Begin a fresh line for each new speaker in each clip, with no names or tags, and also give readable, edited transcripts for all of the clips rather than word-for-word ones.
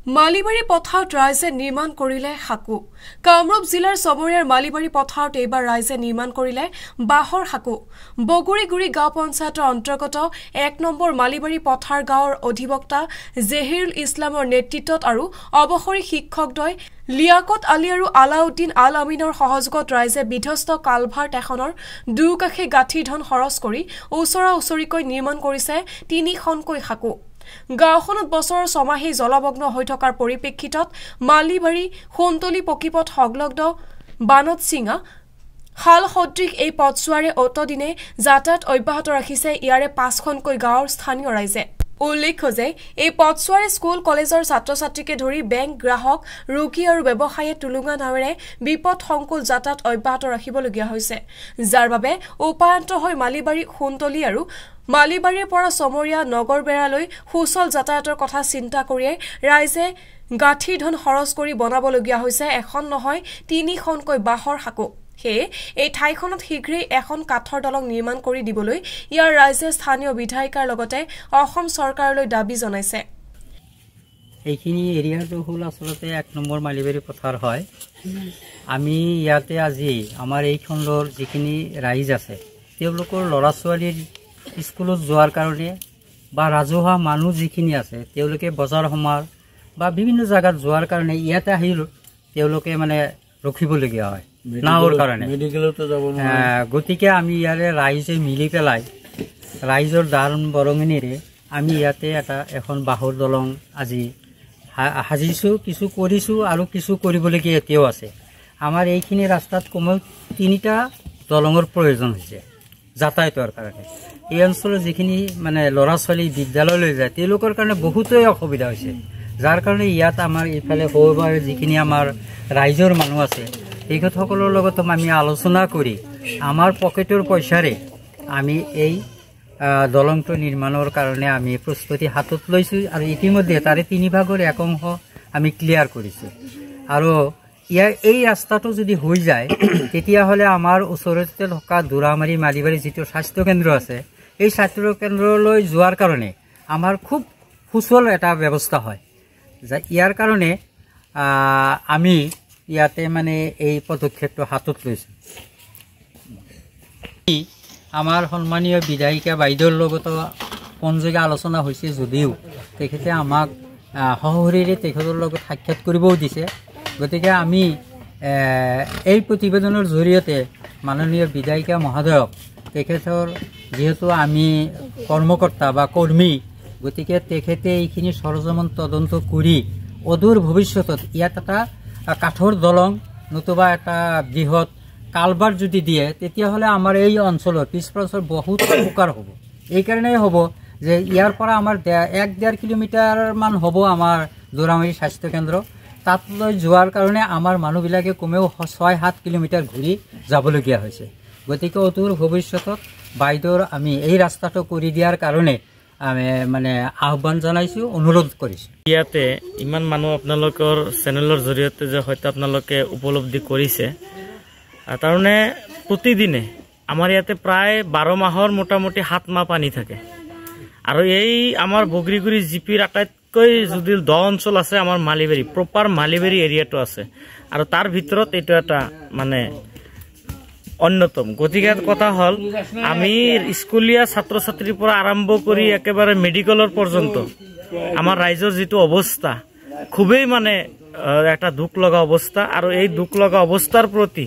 মালিবাৰী পথাৰত ৰাইজে নিৰ্মাণ কৰিলে হাকু। কামৰূপ জিলাৰ চমৰীয়াৰ মালিবাৰী পথাৰত এইবাৰ ৰাইজে নিৰ্মাণ কৰিলে বাঁহৰ হাকু। বগুৰিগুৰি গাঁও পঞ্চায়তৰ অন্তৰ্গত ১ নম্বৰ মালিবাৰী পথাৰ গাঁৱৰ অধিবক্তা জেহিৰুল ইছলামৰ নেতৃত্বত আৰু অৱসৰী শিক্ষকদ্বয় লিয়াকত আলী আৰু আলাউদ্দিন আল আমিনৰ সহযোগত ৰাইজে বিধ্বস্ত কালভাৰ্ট এখনৰ দুয়োকাষে গাঁঠিৰ ধন খৰচ কৰি ওচৰা ওচৰিকৈ নিৰ্মাণ কৰিছে ৩খনকৈ হাকু। গাঁওখনত বছৰৰ ছমাহী জলমগ্ন হৈ থকাৰ পৰিপ্ৰেক্ষিতত মালিবাৰী সোণতলী পকীপথ সংলগ্ন বানত চিঙা হাল সদৃশ এই পথছোৱাৰে অতদিনে যাতায়াত অব্যাহত ৰাখিছে ইয়াৰে ৫খনকৈ গাঁৱৰ স্থানীয় ৰাইজে। উল্লেখ্য যে এই পথছোৱাৰে স্কুল কলেজৰ ছাত্ৰ ছাত্ৰীকে ধৰি বেংক গ্ৰাহক ৰোগী আৰু ব্যৱসায়ীয়ে টুলুঙা নাৱেৰে বিপদ সংকুল যাতায়াত অব্যাহত ৰাখিবলগীয়া হৈছে, যাৰ বাবে উপায়ন্ত হৈ মালিবাৰী সোণতলী আৰু মালিবাৰীৰ পৰা চমৰীয়া নগৰবেৰালৈ সুচল যাতায়াতৰ কথা চিন্তা কৰিয়ে ৰাইজে গাঁঠিৰ ধন খৰচ কৰি বনাবলগীয়া হৈছে এখন নহয় ৩খনকৈ বাঁহৰ হাকু। সেয়ে এই ঠাইখনত শীঘ্ৰেই এখন কাঠৰ দলং নিৰ্মাণ কৰি দিবলৈ ইয়াৰ ৰাইজে স্থানীয় বিধায়িকাৰ লগতে অসম চৰকাৰলৈ দাবী জনাইছে।
এইখিনি এৰিয়াটো হ'ল আচলতে ১ নম্বৰ মালিবাৰী পথাৰ হয়। আমি ইয়াতে আজি আমাৰ এই খণ্ডৰ যিখিনি ৰাইজ আছে তেওঁলোকৰ ল'ৰা ছোৱালীৰ স্কুলত যোৱাৰ কাৰণে বা ৰাজহুৱা মানুহ যিখিনি আছে তেওঁলোকে বজাৰ সমাৰ বা বিভিন্ন জায়গাত যোৱাৰ কাৰণে ইয়াতে আহিল তেওঁলোকে মানে ৰখিবলগীয়া হয় নাওৰ কাৰণে। গতিকে আমি ইয়াৰে ৰাইজে মিলি পেলাই ৰাইজৰ দান বৰঙণিৰে আমি ইয়াতে এখন বাঁহৰ দলং আজি সাজিছোঁ, কিছু কৰিছোঁ আৰু কিছু কৰিবলগীয়া এতিয়াও আছে। আমাৰ এইখিনি ৰাস্তাত কমেও ৩টা দলঙৰ প্ৰয়োজন হৈছে যাতায়াতৰ কাৰণে। এই অঞ্চলৰ যিখিনি মানে ল'ৰা ছোৱালী বিদ্যালয়লৈ যায় তেওঁলোকৰ কাৰণে বহুতেই অসুবিধা হৈছে, যাৰ কাৰণে ইয়াত আমাৰ এইফালে সৰুবাৰ যিখিনি আমাৰ ৰাইজৰ মানুহ আছে তেখেতসকলৰ লগত আমি আলোচনা কৰি আমাৰ পকেটৰ পইচাৰে আমি এই দলংটো নিৰ্মাণৰ কাৰণে আমি প্ৰস্তুতি হাতত লৈছোঁ আৰু ইতিমধ্যে তাৰে ৩ ভাগৰ ১ অংশ আমি ক্লিয়াৰ কৰিছোঁ। আৰু এই ৰাস্তাটো যদি হৈ যায় তেতিয়াহ'লে আমাৰ ওচৰতে থকা দোৰামাৰী মালিবাৰী যিটো স্বাস্থ্যকেন্দ্ৰ আছে এই স্বাস্থ্যকেন্দ্ৰলৈ যোৱাৰ কাৰণে আমাৰ খুব সুচল এটা ব্যৱস্থা হয়। ইয়াৰ কাৰণে আমি ইয়াতে মানে এই পদক্ষেপটো হাতত লৈছোঁ। আমাৰ সন্মানীয় বিধায়িকা বাইদেউৰ লগতো পঞ্জীকা আলোচনা হৈছে যদিও তেখেতে আমাক সশৰীৰে তেখেতৰ লগত সাক্ষাৎ কৰিবও দিছে। গতিকে আমি এই প্ৰতিবেদনৰ জৰিয়তে মাননীয় বিধায়িকা মহোদয়ক তেখেতৰ যিহেতু আমি কৰ্মকৰ্তা বা কৰ্মী গতিকে তেখেতে এইখিনি সৰজমান তদন্ত কৰি অদূৰ ভৱিষ্যতত ইয়াত এটা কাঠৰ দলং নতুবা এটা বৃহৎ কালভাৰ্ট যদি দিয়ে তেতিয়াহ'লে আমাৰ এই অঞ্চলৰ পিছপৰাঞ্চল বহুত উপকাৰ হ'ব। এইকাৰণেই হ'ব যে ইয়াৰ পৰা আমাৰ ১-১.৫ কিলোমিটাৰমান হ'ব আমাৰ দোৰামাৰী স্বাস্থ্যকেন্দ্ৰ। তাতলৈ যোৱাৰ কাৰণে আমাৰ মানুহবিলাকে কমেও ৬-৭ কিলোমিটাৰ ঘূৰি যাবলগীয়া হৈছে। গতিকে অদূৰ ভৱিষ্যতত বাইদেউৰ আমি এই ৰাস্তাটো কৰি দিয়াৰ কাৰণে আমি মানে আহ্বান জনাইছোঁ, অনুৰোধ কৰিছোঁ।
ইয়াতে ইমান মানুহ আপোনালোকৰ চেনেলৰ জৰিয়তে যে হয়তো আপোনালোকে উপলব্ধি কৰিছে, তাৰমানে প্ৰতিদিনে আমাৰ ইয়াতে প্ৰায় ১২ মাহৰ মোটামুটি ৭ মাহ পানী থাকে। আৰু এই আমাৰ বগৰীগুৰি জিপিৰ আটাইতকৈ যদি দ অঞ্চল আছে আমাৰ মালিবাৰী প্ৰপাৰ মালিবাৰী এৰিয়াটো আছে আৰু তাৰ ভিতৰত এইটো এটা মানে অন্যতম। গতিকে কথা হ'ল আমি স্কুলীয়া ছাত্ৰ ছাত্ৰীৰ পৰা আৰম্ভ কৰি একেবাৰে মেডিকেলৰ পৰ্যন্ত আমাৰ ৰাইজৰ যিটো অৱস্থা খুবেই মানে এটা দুখ লগা অৱস্থা। আৰু এই দুখ লগা অৱস্থাৰ প্ৰতি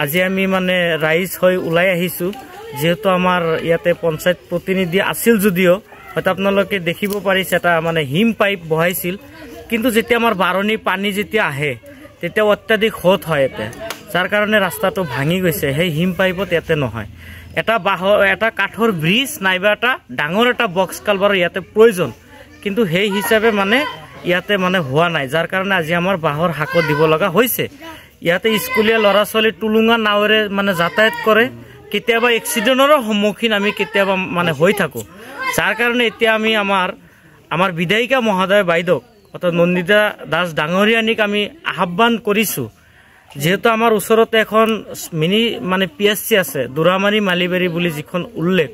আজি আমি মানে ৰাইজ হৈ ওলাই আহিছোঁ। যিহেতু আমাৰ ইয়াতে পঞ্চায়ত প্ৰতিনিধি আছিল যদিও হয়তো আপোনালোকে দেখিব পাৰিছে এটা মানে হিম পাইপ বহাইছিল, কিন্তু যেতিয়া আমাৰ বাৰণি পানী যেতিয়া আহে তেতিয়া অত্যাধিক সোঁত হয় ইয়াতে, যাৰ কাৰণে ৰাস্তাটো ভাঙি গৈছে। সেই হিম পাইপত ইয়াতে নহয়, এটা কাঠৰ ব্ৰিজ নাইবা এটা ডাঙৰ এটা বক্স কালভাৰৰ ইয়াতে প্ৰয়োজন, কিন্তু সেই হিচাপে মানে ইয়াতে মানে হোৱা নাই, যাৰ কাৰণে আজি আমাৰ বাঁহৰ হাকো দিব লগা হৈছে। ইয়াতে স্কুলীয়া ল'ৰা ছোৱালী টুলুঙা নাৱেৰে মানে যাতায়াত কৰে, কেতিয়াবা এক্সিডেণ্টৰো সন্মুখীন আমি কেতিয়াবা মানে হৈ থাকোঁ, যাৰ কাৰণে এতিয়া আমি আমাৰ বিধায়িকা মহোদয় বাইদেউক অৰ্থাৎ নন্দিতা দাস ডাঙৰীয়ানীক আমি আহ্বান কৰিছোঁ, যিহেতু আমাৰ ওচৰতে এখন মিনি মানে PSC আছে দোৰামাৰী মালিবাৰী বুলি যিখন উল্লেখ,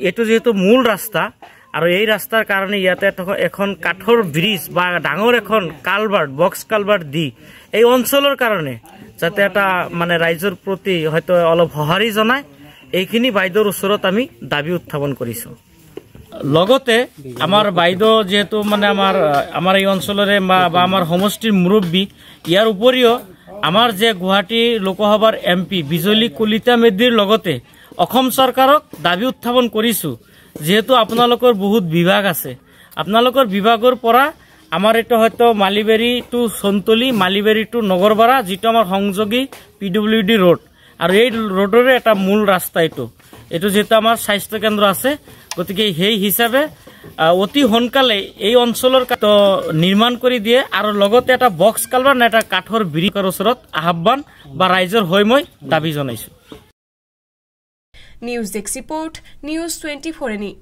এইটো যিহেতু মূল ৰাস্তা আৰু এই ৰাস্তাৰ কাৰণে ইয়াতে এখন কাঠৰ ব্ৰিজ বা ডাঙৰ এখন কালভাৰ্ট বক্স কালভাৰ্ট দি এই অঞ্চলৰ কাৰণে যাতে এটা মানে ৰাইজৰ প্ৰতি হয়তো অলপ সঁহাৰি জনায় এইখিনি বাইদেউৰ ওচৰত আমি দাবী উত্থাপন কৰিছোঁ। লগতে আমাৰ বাইদেউ যেহেতু মানে আমাৰ এই অঞ্চলৰে বা আমাৰ সমষ্টিৰ মুৰব্বী, ইয়াৰ উপৰিও আমাৰ যে গুৱাহাটী লোকসভাৰ MP বিজলী কলিতা মেধিৰ লগতে অসম চৰকাৰক দাবী উত্থাপন কৰিছোঁ, যেহেতু আপোনালোকৰ বহুত বিভাগ আছে, আপোনালোকৰ বিভাগৰ পৰা আমাৰ এইটো হয়তো মালিবাৰী টু চন্তলি, মালিবাৰী টু নগৰপাৰা যিটো আমাৰ সংযোগী PWD ৰোড, আৰু এই ৰোডৰে এটা মূল ৰাস্তা এইটো যিহেতু আমাৰ স্বাস্থ্য কেন্দ্ৰ আছে, গতিকে সেই হিচাপে অতি সোনকালে এই অঞ্চলৰ নিৰ্মাণ কৰি দিয়ে আৰু লগতে এটা বক্স কালভাৰ্ট এটা কাঠৰ ব্ৰিজৰ ওচৰত আহ্বান বা ৰাইজৰ হৈ মই দাবী জনাইছোঁ।
News desk report, news 24 NE।